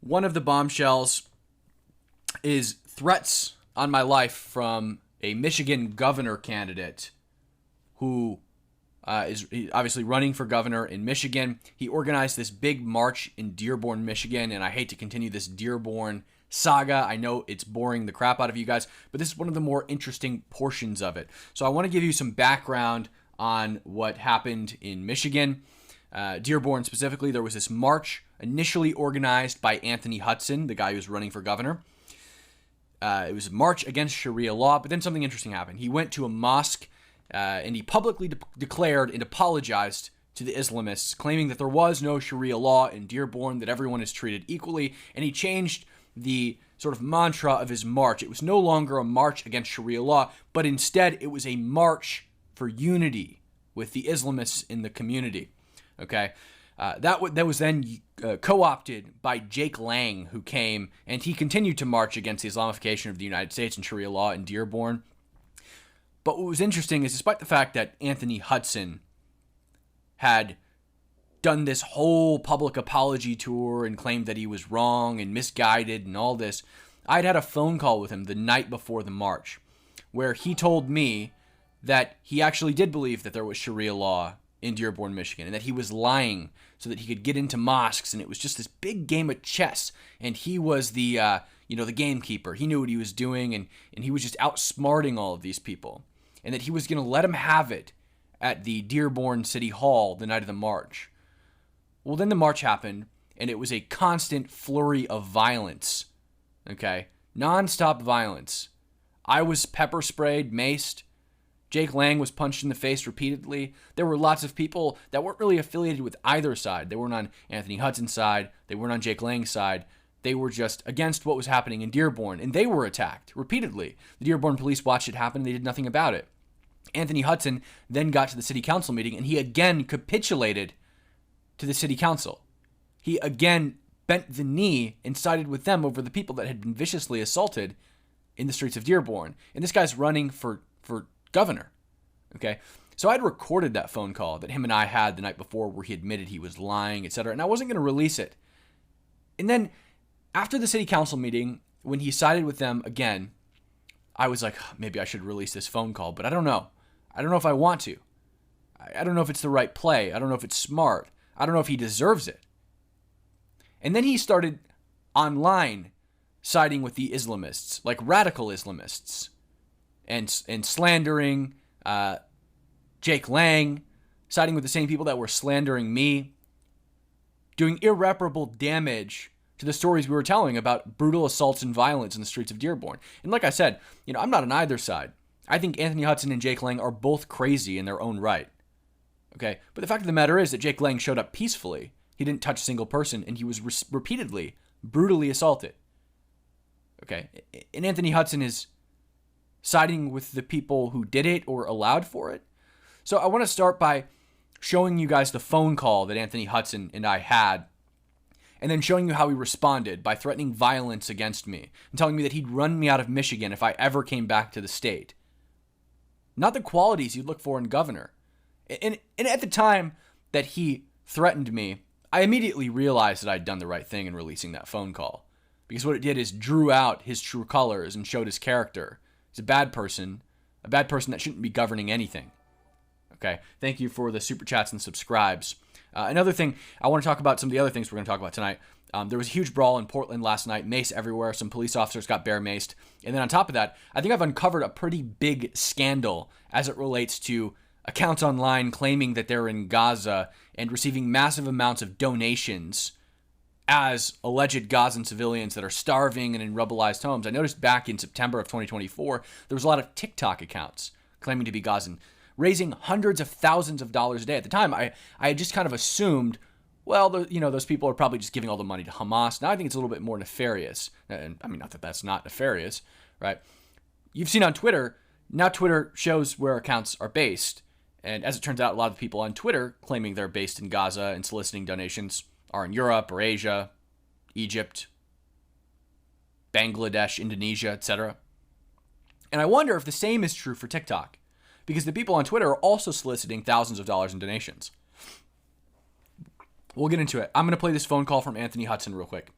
One of the bombshells is threats on my life from a Michigan governor candidate who is obviously running for governor in Michigan. He organized this big march in Dearborn, Michigan, and I hate to continue this Dearborn saga. I know it's boring the crap out of you guys, but this is one of the more interesting portions of it. So I want to give you some background on what happened in Michigan. Dearborn specifically, there was this march initially organized by Anthony Hudson, the guy who was running for governor. It was a march against Sharia law, but then something interesting happened. He went to a mosque and he publicly declared and apologized to the Islamists, claiming that there was no Sharia law in Dearborn, that everyone is treated equally, and he changed the sort of mantra of his march. It was no longer a march against Sharia law, but instead it was a march for unity with the Islamists in the community. Okay, that was then co-opted by Jake Lang, who came and he continued to march against the Islamification of the United States and Sharia law in Dearborn. But what was interesting is, despite the fact that Anthony Hudson had done this whole public apology tour and claimed that he was wrong and misguided and all this, I'd had a phone call with him the night before the march where he told me that he actually did believe that there was Sharia law in Dearborn, Michigan, and that he was lying so that he could get into mosques, and it was just this big game of chess, and he was the the gamekeeper. He knew what he was doing, and he was just outsmarting all of these people, and that he was going to let him have it at the Dearborn City Hall the night of the march. Well, then the march happened, and it was a constant flurry of violence, okay? Non-stop violence. I was pepper sprayed, maced. Jake Lang was punched in the face repeatedly. There were lots of people that weren't really affiliated with either side. They weren't on Anthony Hudson's side. They weren't on Jake Lang's side. They were just against what was happening in Dearborn, and they were attacked repeatedly. The Dearborn police watched it happen, and they did nothing about it. Anthony Hudson then got to the city council meeting, and he again capitulated to the city council. He again bent the knee and sided with them over the people that had been viciously assaulted in the streets of Dearborn. And this guy's running for governor. Okay, so I'd recorded that phone call that him and I had the night before where he admitted he was lying, etc., and I wasn't going to release it. And then after the city council meeting, when he sided with them again, I was like, maybe I should release this phone call, but I don't know. I don't know if I want to. I don't know if it's the right play. I don't know if it's smart. I don't know if he deserves it. And then he started online siding with the Islamists, like radical Islamists, and slandering Jake Lang, siding with the same people that were slandering me, doing irreparable damage to the stories we were telling about brutal assaults and violence in the streets of Dearborn. And like I said, I'm not on either side. I think Anthony Hudson and Jake Lang are both crazy in their own right. Okay, but the fact of the matter is that Jake Lang showed up peacefully. He didn't touch a single person, and he was repeatedly, brutally assaulted. Okay, and Anthony Hudson is siding with the people who did it or allowed for it. So I want to start by showing you guys the phone call that Anthony Hudson and I had, and then showing you how he responded by threatening violence against me and telling me that he'd run me out of Michigan if I ever came back to the state. Not the qualities you'd look for in governor. And at the time that he threatened me, I immediately realized that I'd done the right thing in releasing that phone call, because what it did is drew out his true colors and showed his character. He's a bad person that shouldn't be governing anything. Okay, thank you for the super chats and subscribes. Another thing, I want to talk about some of the other things we're going to talk about tonight. There was a huge brawl in Portland last night, mace everywhere. Some police officers got bear maced. And then on top of that, I think I've uncovered a pretty big scandal as it relates to accounts online claiming that they're in Gaza and receiving massive amounts of donations as alleged Gazan civilians that are starving and in rubblized homes. I noticed back in September of 2024, there was a lot of TikTok accounts claiming to be Gazan, raising hundreds of thousands of dollars a day. At the time, I had just kind of assumed, well, those people are probably just giving all the money to Hamas. Now I think it's a little bit more nefarious. And I mean, not that that's not nefarious, right? You've seen on Twitter, now Twitter shows where accounts are based. And as it turns out, a lot of the people on Twitter claiming they're based in Gaza and soliciting donations are in Europe or Asia, Egypt, Bangladesh, Indonesia, etc. And I wonder if the same is true for TikTok, because the people on Twitter are also soliciting thousands of dollars in donations. We'll get into it. I'm going to play this phone call from Anthony Hudson real quick.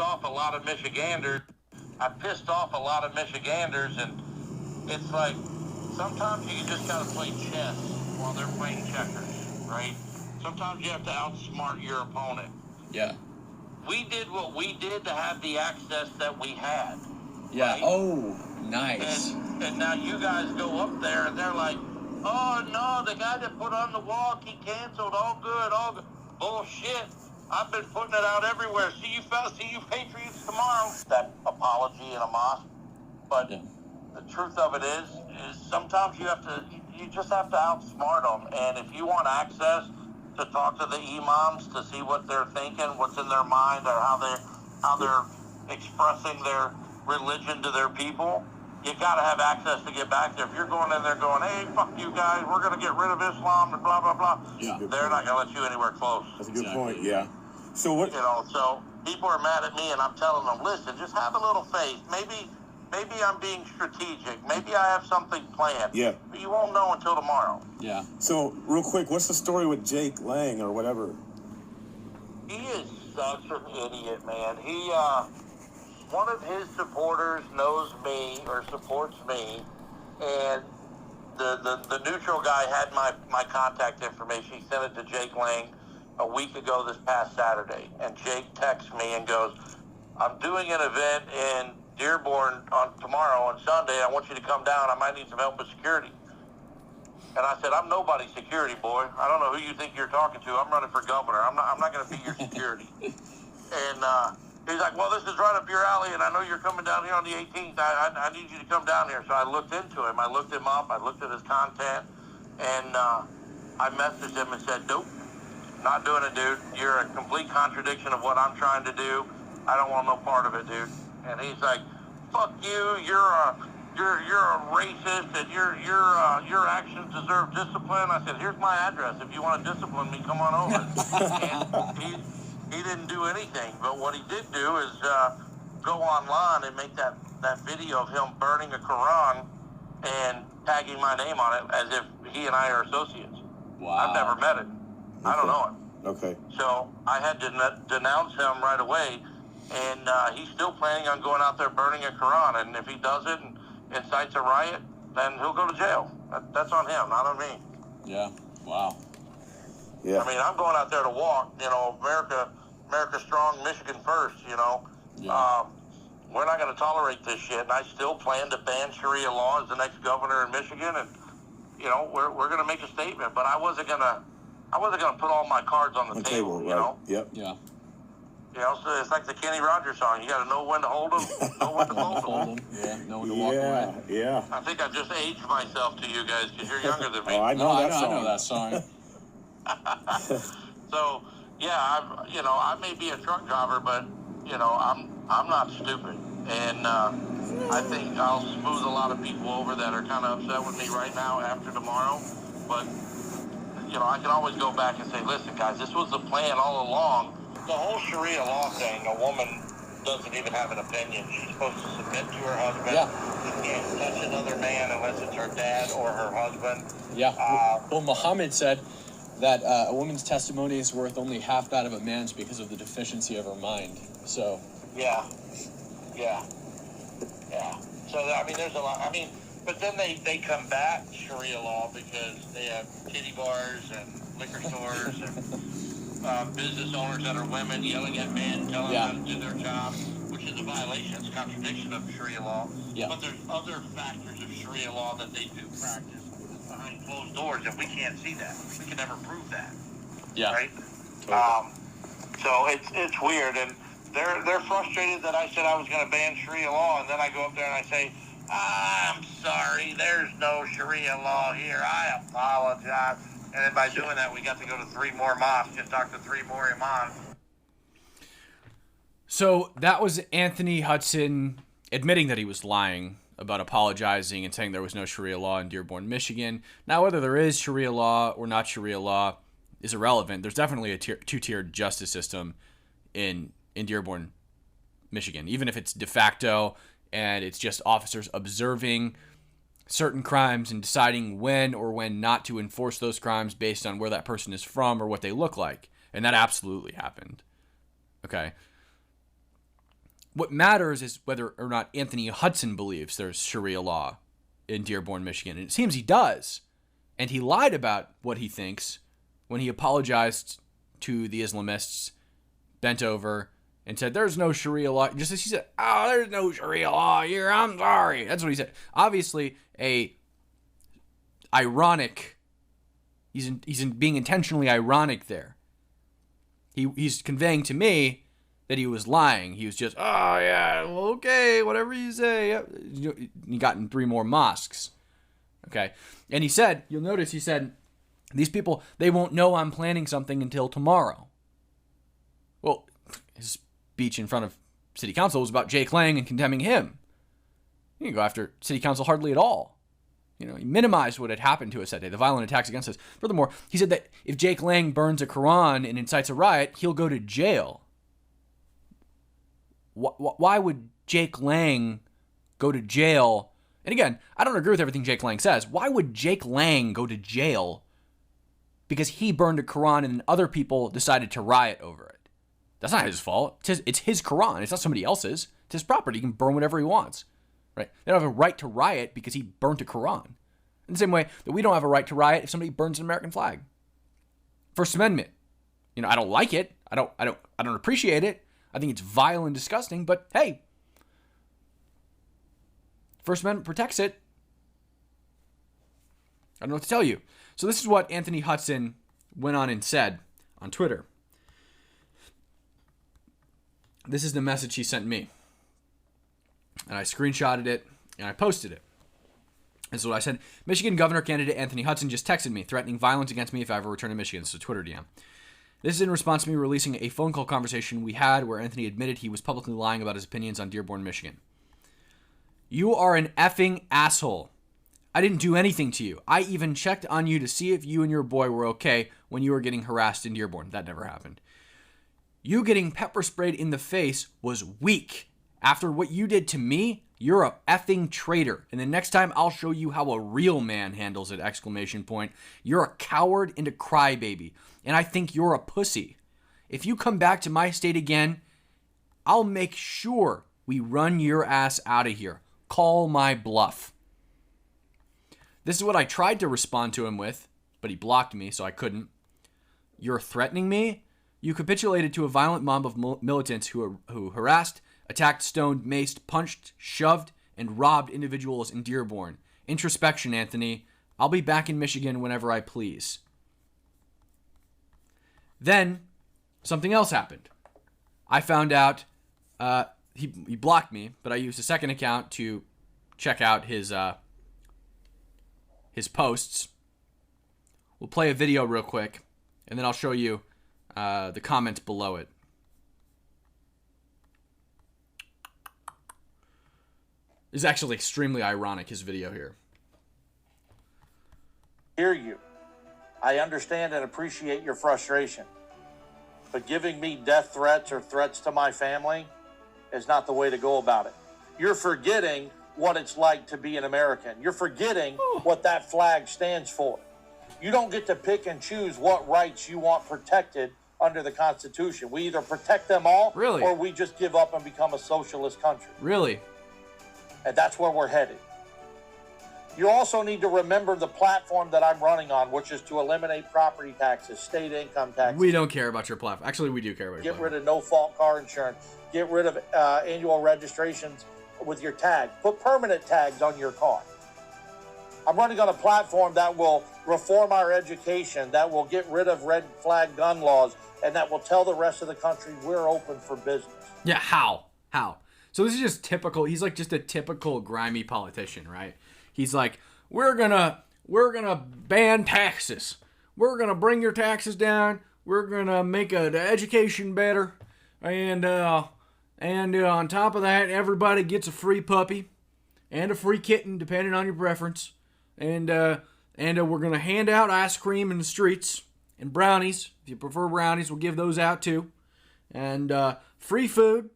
off a lot of Michiganders. And it's like sometimes you just gotta play chess while they're playing checkers, right? Sometimes you have to outsmart your opponent. Yeah. We did what we did to have the access that we had. Yeah. Right? Oh, nice. And now you guys go up there and they're like, oh no, the guy that put on the walk, he canceled. All good. Bullshit. I've been putting it out everywhere. See you Patriots tomorrow. That apology in a mosque. But the truth of it is sometimes you just have to outsmart them. And if you want access to talk to the imams to see what they're thinking, what's in their mind, or how they're expressing their religion to their people, you got to have access to get back there. If you're going in there going, hey, fuck you guys, we're going to get rid of Islam and blah, blah, blah, they're not going to let you anywhere close. That's a good point, yeah. So what? So people are mad at me, and I'm telling them, listen, just have a little faith. Maybe I'm being strategic. Maybe I have something planned. Yeah. But you won't know until tomorrow. Yeah. So real quick, what's the story with Jake Lang or whatever? He is such an idiot, man. One of his supporters knows me or supports me, and the neutral guy had my contact information. He sent it to Jake Lang a week ago this past Saturday, and Jake texts me and goes, I'm doing an event in Dearborn tomorrow on Sunday. I want you to come down. I might need some help with security. And I said, I'm nobody's security, boy. I don't know who you think you're talking to. I'm running for governor. I'm not going to be your security. And he's like, well, this is right up your alley, and I know you're coming down here on the 18th. I need you to come down here. So I looked into him. I looked him up. I looked at his content, and I messaged him and said, nope, not doing it, dude. You're a complete contradiction of what I'm trying to do. I don't want no part of it, dude. And he's like, fuck you. You're a racist, and your actions deserve discipline. I said, here's my address. If you want to discipline me, come on over. And he didn't do anything, but what he did do is go online and make that video of him burning a Quran and tagging my name on it as if he and I are associates. Wow. I've never met him. I don't know him. Okay. So I had to denounce him right away, and he's still planning on going out there burning a Quran, and if he does it and incites a riot, then he'll go to jail. That's on him, not on me. Yeah. Wow. Yeah. I mean, I'm going out there to walk, America strong, Michigan first, Yeah. We're not going to tolerate this shit, and I still plan to ban Sharia law as the next governor in Michigan, and, we're going to make a statement, but I wasn't going to put all my cards on the table, you know? Yep. Yeah. So it's like the Kenny Rogers song. You got to know when to hold them, know when to fold them. Yeah. Know when to walk away. Yeah. I think I just aged myself to you guys because you're younger than me. Oh, I know that song. I know that song. So, yeah, I may be a truck driver, but, I'm not stupid. And I think I'll smooth a lot of people over that are kind of upset with me right now after tomorrow. But, I can always go back and say, listen, guys, this was the plan all along. The whole Sharia law thing, a woman doesn't even have an opinion. She's supposed to submit to her husband. Yeah. She can't touch another man unless it's her dad or her husband. Yeah. Well, Muhammad said that a woman's testimony is worth only half that of a man's because of the deficiency of her mind. So. Yeah. So, there's a lot. But then they combat Sharia law because they have titty bars and liquor stores and business owners that are women yelling at men, telling them how to do their job, which is a violation. It's a contradiction of Sharia law. Yeah. But there's other factors of Sharia law that they do practice behind closed doors, and we can't see that. We can never prove that. Yeah. Right? Totally. So it's weird, and they're frustrated that I said I was going to ban Sharia law, and then I go up there and I say, I'm sorry, there's no Sharia law here. I apologize. And then by doing that, we got to go to 3 more mosques and talk to 3 more imams. So that was Anthony Hudson admitting that he was lying about apologizing and saying there was no Sharia law in Dearborn, Michigan. Now, whether there is Sharia law or not Sharia law is irrelevant. There's definitely a two-tiered justice system in Dearborn, Michigan, even if it's de facto and it's just officers observing certain crimes and deciding when or when not to enforce those crimes based on where that person is from or what they look like. And that absolutely happened. Okay. What matters is whether or not Anthony Hudson believes there's Sharia law in Dearborn, Michigan. And it seems he does. And he lied about what he thinks when he apologized to the Islamists, bent over, and said, there's no Sharia law. Just as he said, oh, there's no Sharia law here. I'm sorry. That's what he said. Obviously, ironic. He's being intentionally ironic there. He's conveying to me that he was lying. He was just, oh, yeah, well, okay, whatever you say. He got in 3 more mosques. Okay. And he said, you'll notice he said, these people, they won't know I'm planning something until tomorrow. Well, his speech in front of city council was about Jake Lang and condemning him. He didn't go after city council hardly at all. He minimized what had happened to us that day, the violent attacks against us. Furthermore, he said that if Jake Lang burns a Quran and incites a riot, he'll go to jail. Why would Jake Lang go to jail? And again, I don't agree with everything Jake Lang says. Why would Jake Lang go to jail because he burned a Quran and other people decided to riot over it? That's not his fault. It's his Quran. It's not somebody else's. It's his property. He can burn whatever he wants. Right? They don't have a right to riot because he burnt a Quran. In the same way that we don't have a right to riot if somebody burns an American flag. First Amendment. I don't like it. I don't appreciate it. I think it's vile and disgusting, but hey, First Amendment protects it. I don't know what to tell you. So this is what Anthony Hudson went on and said on Twitter. This is the message he sent me. And I screenshotted it and I posted it. This is what I said. Michigan governor candidate Anthony Hudson just texted me, threatening violence against me if I ever return to Michigan. This is a Twitter DM. This is in response to me releasing a phone call conversation we had where Anthony admitted he was publicly lying about his opinions on Dearborn, Michigan. You are an effing asshole. I didn't do anything to you. I even checked on you to see if you and your boy were okay when you were getting harassed in Dearborn. That never happened. You getting pepper sprayed in the face was weak. After what you did to me, you're a effing traitor. And the next time I'll show you how a real man handles it, ! You're a coward and a crybaby. And I think you're a pussy. If you come back to my state again, I'll make sure we run your ass out of here. Call my bluff. This is what I tried to respond to him with, but he blocked me, so I couldn't. You're threatening me? You capitulated to a violent mob of militants who harassed, attacked, stoned, maced, punched, shoved, and robbed individuals in Dearborn. Introspection, Anthony. I'll be back in Michigan whenever I please. Then, something else happened. I found out he blocked me, but I used a second account to check out his posts. We'll play a video real quick, and then I'll show you the comments below it. It's actually extremely ironic, his video here. Hear you. I understand and appreciate your frustration. But giving me death threats or threats to my family is not the way to go about it. You're forgetting what it's like to be an American. You're forgetting what that flag stands for. You don't get to pick and choose what rights you want protected under the Constitution. We either protect them all, really, or we just give up and become a socialist country. Really? And that's where we're headed. You also need to remember the platform that I'm running on, which is to eliminate property taxes, state income taxes. We don't care about your platform. Actually, we do care about your platform. Get rid of no-fault car insurance. Get rid of annual registrations with your tag. Put permanent tags on your car. I'm running on a platform that will reform our education, that will get rid of red flag gun laws, and that will tell the rest of the country we're open for business. Yeah, how? So this is just typical. He's like just a typical grimy politician, right? He's like, we're gonna ban taxes. We're gonna bring your taxes down. We're gonna make the education better, and on top of that, everybody gets a free puppy and a free kitten, depending on your preference. And we're gonna hand out ice cream in the streets and brownies. If you prefer brownies, we'll give those out too. And free food,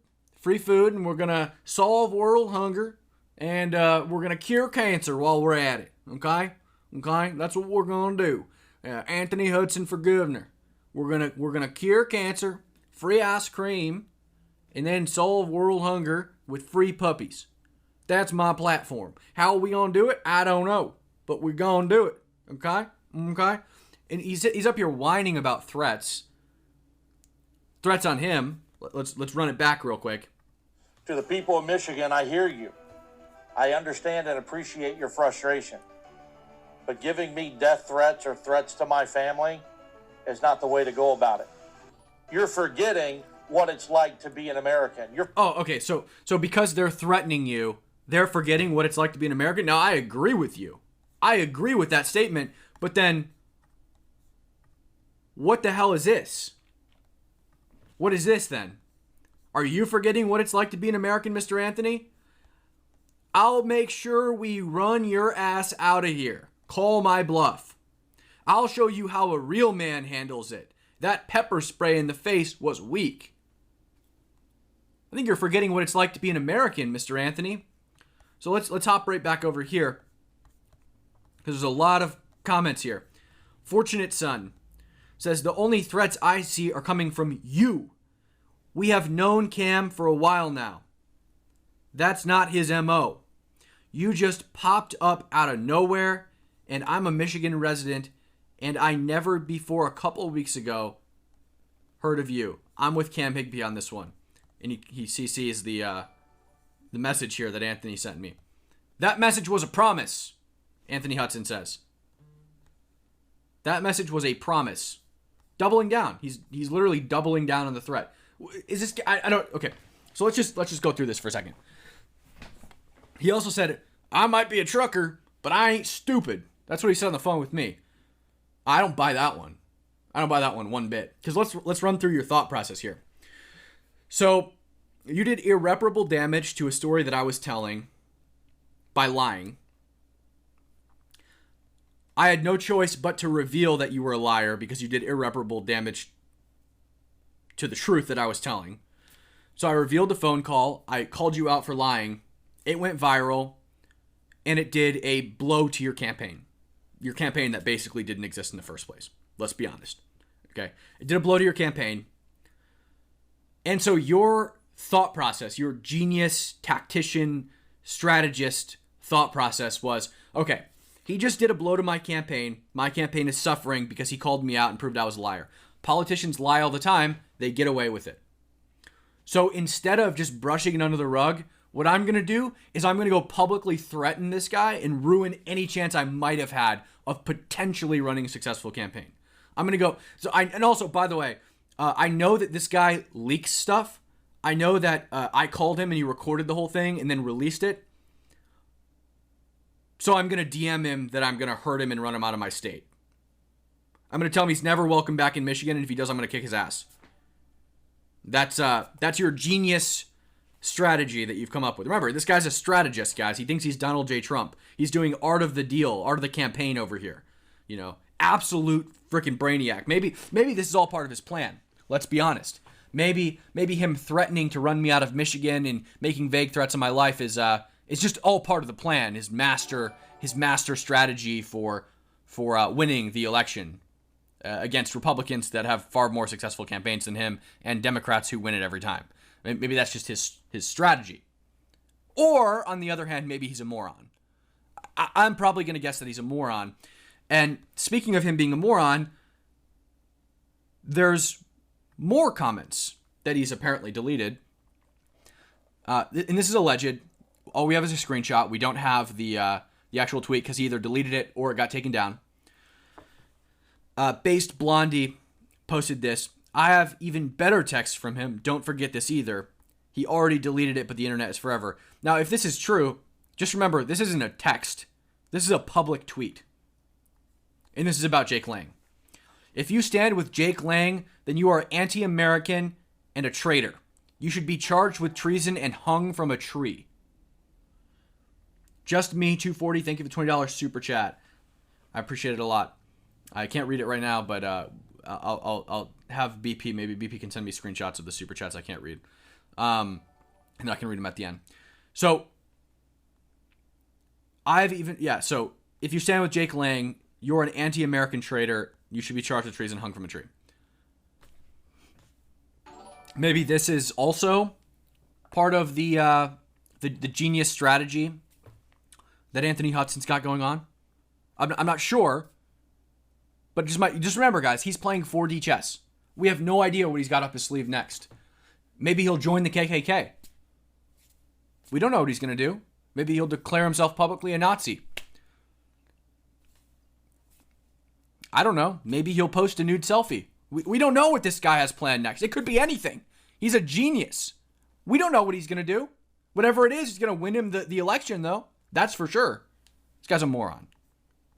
and we're gonna solve world hunger. And we're going to cure cancer while we're at it, okay? That's what we're going to do. Anthony Hudson for governor. We're gonna cure cancer, free ice cream, and then solve world hunger with free puppies. That's my platform. How are we going to do it? I don't know. But we're going to do it. Okay? Okay? And he's up here whining about threats. Threats on him. Let's run it back real quick. To the people of Michigan, I hear you. I understand and appreciate your frustration. But giving me death threats or threats to my family is not the way to go about it. You're forgetting what it's like to be an American. Okay. So because they're threatening you, they're forgetting what it's like to be an American? Now, I agree with you. I agree with that statement. But then, what the hell is this? What is this then? Are you forgetting what it's like to be an American, Mr. Anthony? I'll make sure we run your ass out of here. Call my bluff. I'll show you how a real man handles it. That pepper spray in the face was weak. I think you're forgetting what it's like to be an American, Mr. Anthony. So let's hop right back over here, because there's a lot of comments here. Fortunate Son says, the only threats I see are coming from you. We have known Cam for a while now. That's not his MO. You just popped up out of nowhere, and I'm a Michigan resident, and I never before a couple of weeks ago heard of you. I'm with Cam Higby on this one. And he CCs the message here that Anthony sent me. That message was a promise, Anthony Hudson says. That message was a promise. Doubling down. He's literally doubling down on the threat. Is this... I don't... Okay. So let's just go through this for a second. He also said, I might be a trucker, but I ain't stupid. That's what he said on the phone with me. I don't buy that one. I don't buy that one bit. Because let's run through your thought process here. So, you did irreparable damage to a story that I was telling by lying. I had no choice but to reveal that you were a liar because you did irreparable damage to the truth that I was telling. So I revealed the phone call. I called you out for lying. It went viral, and it did a blow to your campaign. Your campaign that basically didn't exist in the first place. Let's be honest. Okay? It did a blow to your campaign. And so your thought process, your genius, tactician, strategist thought process was, okay, he just did a blow to my campaign. My campaign is suffering because he called me out and proved I was a liar. Politicians lie all the time. They get away with it. So instead of just brushing it under the rug, what I'm going to do is I'm going to go publicly threaten this guy and ruin any chance I might have had of potentially running a successful campaign. I'm going to go... And also, by the way, I know that this guy leaks stuff. I know that I called him and he recorded the whole thing and then released it. So I'm going to DM him that I'm going to hurt him and run him out of my state. I'm going to tell him he's never welcome back in Michigan, and if he does, I'm going to kick his ass. That's your genius strategy that you've come up with. Remember, this guy's a strategist, guys. He thinks he's Donald J. Trump. He's doing art of the deal, art of the campaign over here. You know, absolute freaking brainiac. Maybe this is all part of his plan. Let's be honest. Maybe him threatening to run me out of Michigan and making vague threats on my life is just all part of the plan. His master strategy for winning the election against Republicans that have far more successful campaigns than him and Democrats who win it every time. Maybe that's just his strategy. Or, on the other hand, maybe he's a moron. I'm probably going to guess that he's a moron. And speaking of him being a moron, there's more comments that he's apparently deleted. And this is alleged. All we have is a screenshot. We don't have the actual tweet because he either deleted it or it got taken down. Based Blondie posted this. I have even better text from him. Don't forget this either. He already deleted it, but the internet is forever. Now, if this is true, just remember, this isn't a text. This is a public tweet. And this is about Jake Lang. If you stand with Jake Lang, then you are anti-American and a traitor. You should be charged with treason and hung from a tree. Just me, 240. Thank you for the $20 super chat. I appreciate it a lot. I can't read it right now, but I'll have BP. Maybe BP can send me screenshots of the super chats I can't read, and I can read them at the end. So So if you stand with Jake Lang, you're an anti-American traitor. You should be charged with treason, hung from a tree. Maybe this is also part of the genius strategy that Anthony Hudson's got going on? I'm not sure, but just remember, guys, he's playing 4D chess. We have no idea what he's got up his sleeve next. Maybe he'll join the KKK. We don't know what he's going to do. Maybe he'll declare himself publicly a Nazi. I don't know. Maybe he'll post a nude selfie. We don't know what this guy has planned next. It could be anything. He's a genius. We don't know what he's going to do. Whatever it is, he's going to win him the election, though. That's for sure. This guy's a moron.